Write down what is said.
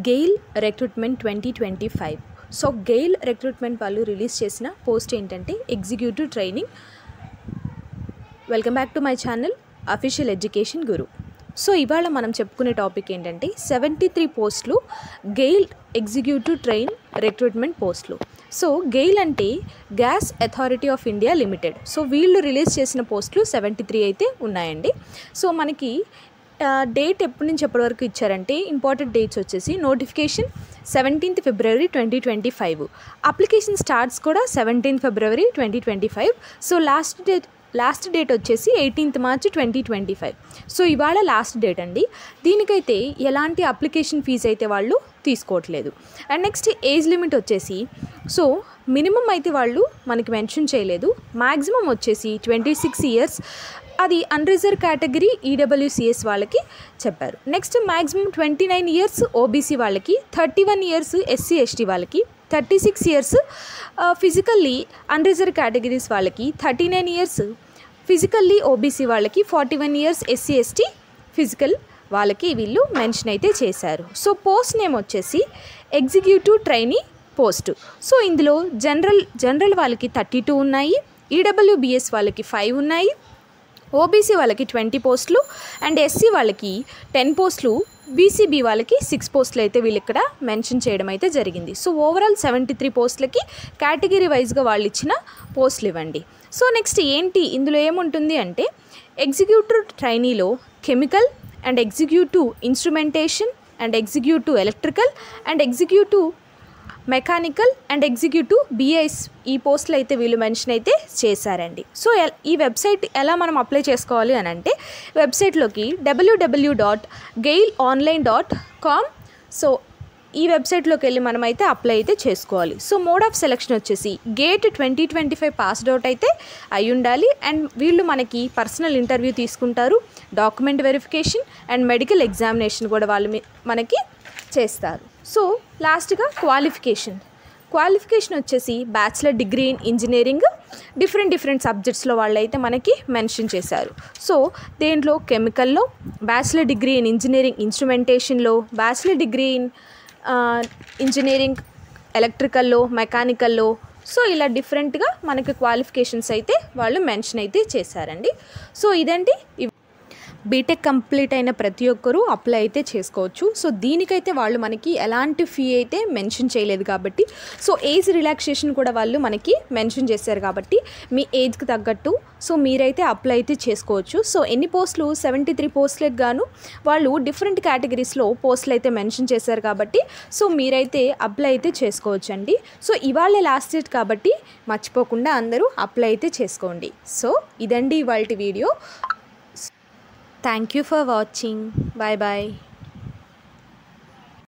GAIL recruitment 2025. So GAIL recruitment వాళ్ళు release చేసిన post ఏంటంటే executive training. Welcome back to my channel official education Guru. So ఇవాళ మనం చెప్పుకునే టాపిక్ ఏంటంటే 73 పోస్టులు గెయిల్ ఎగ్జిక్యూటివ్ ట్రైన్ రిక్రూట్మెంట్ పోస్టులు. సో గెయిల్ అంటే gas authority of India limited. So వీళ్ళు రిలీజ్ చేసిన పోస్టులు 73 అయితే ఉన్నాయండి. సో మనకి డేట్ ఎప్పటి నుంచి ఎప్పటి వరకు ఇచ్చారంటే ఇంపార్టెంట్ డేట్స్ వచ్చేసి notification 17th February 2025, application starts కూడా 17th February 2025. So last date వచ్చేసి 18th March 2025. సో ఇవాళ లాస్ట్ డేట్ అండి. దీనికైతే ఎలాంటి అప్లికేషన్ ఫీజు అయితే వాళ్ళు తీసుకోవట్లేదు. అండ్ నెక్స్ట్ ఏజ్ లిమిట్ వచ్చేసి సో మినిమం అయితే వాళ్ళు మనకి మెన్షన్ చేయలేదు. మ్యాక్సిమం వచ్చేసి 26 years, అది అన్రిజర్వ్ కేటగిరీ ఈడబ్ల్యూసిఎస్ వాళ్ళకి చెప్పారు. నెక్స్ట్ మ్యాక్సిమం 29 years ఓబీసీ వాళ్ళకి, 31 years ఎస్సీ ఎస్టీ వాళ్ళకి, 36 years ఫిజికల్లీ అన్రిజర్వ్ కేటగిరీస్ వాళ్ళకి, 39 years ఫిజికల్లీ ఓబీసీ వాళ్ళకి, 41 years ఎస్సీ ఎస్టీ ఫిజికల్ వాళ్ళకి వీళ్ళు మెన్షన్ అయితే చేశారు. సో పోస్ట్ నేమ్ వచ్చేసి ఎగ్జిక్యూటివ్ ట్రైనీ పోస్ట్. సో ఇందులో జనరల్ వాళ్ళకి 32 ఉన్నాయి, ఈడబ్ల్యూబిఎస్ వాళ్ళకి 5 ఉన్నాయి, ఓబీసీ వాళ్ళకి 20 పోస్టులు, అండ్ ఎస్సీ వాళ్ళకి 10 పోస్టులు, బీసీబీ వాళ్ళకి 6 పోస్టులు అయితే వీళ్ళు ఇక్కడ మెన్షన్ చేయడం అయితే జరిగింది. సో ఓవరాల్ 73 పోస్టులకి కేటగిరీ వైజ్గా వాళ్ళు ఇచ్చిన పోస్టులు ఇవ్వండి. సో నెక్స్ట్ ఏంటి ఇందులో ఏముంటుంది అంటే ఎగ్జిక్యూటివ్ ట్రైనీలో chemical and executive instrumentation and executive electrical and executive mechanical and executive BIS ఈ పోస్టులు అయితే వీళ్ళు మెన్షన్ అయితే చేశారండి. సో ఈ వెబ్సైట్ ఎలా మనం అప్లై చేసుకోవాలి అని అంటే వెబ్సైట్లోకి www.gailonline.com. సో ఈ వెబ్సైట్లోకి వెళ్ళి మనం అయితే అప్లై అయితే చేసుకోవాలి. సో మోడ్ ఆఫ్ సెలెక్షన్ వచ్చేసి గేట్ 2025 పాస్డ్ అవుట్ అయితే అయి ఉండాలి. అండ్ వీళ్ళు మనకి పర్సనల్ ఇంటర్వ్యూ తీసుకుంటారు, document verification and medical examination కూడా వాళ్ళు మనకి చేస్తారు. సో లాస్ట్గా క్వాలిఫికేషన్ వచ్చేసి bachelor degree in engineering different సబ్జెక్ట్స్లో వాళ్ళైతే మనకి మెన్షన్ చేశారు. సో దేంట్లో కెమికల్లో బ్యాచిలర్ డిగ్రీ ఇన్ ఇంజనీరింగ్ ఇన్స్ట్రుమెంటేషన్లో, బ్యాచిలర్ డిగ్రీ ఇన్ ఇంజనీరింగ్ ఎలక్ట్రికల్లో, మెకానికల్లో. సో ఇలా డిఫరెంట్గా మనకి క్వాలిఫికేషన్స్ అయితే వాళ్ళు మెన్షన్ అయితే చేశారండి. సో ఇదండి బీటెక్ కంప్లీట్ అయిన ప్రతి ఒక్కరూ అప్లై అయితే చేసుకోవచ్చు. సో దీనికైతే వాళ్ళు మనకి ఎలాంటి ఫీ అయితే మెన్షన్ చేయలేదు కాబట్టి, సో ఏజ్ రిలాక్సేషన్ కూడా వాళ్ళు మనకి మెన్షన్ చేశారు కాబట్టి మీ ఏజ్కి తగ్గట్టు సో మీరైతే అప్లై అయితే చేసుకోవచ్చు. సో ఎన్ని పోస్టులు 73 పోస్టులకు గాను వాళ్ళు డిఫరెంట్ కేటగిరీస్లో పోస్టులు అయితే మెన్షన్ చేశారు కాబట్టి సో మీరైతే అప్లై అయితే చేసుకోవచ్చండి. సో ఇవాళ లాస్ట్ డేట్ కాబట్టి మర్చిపోకుండా అందరూ అప్లై అయితే చేసుకోండి. సో ఇదండి ఇవాల్టి video. Thank you for watching. Bye bye.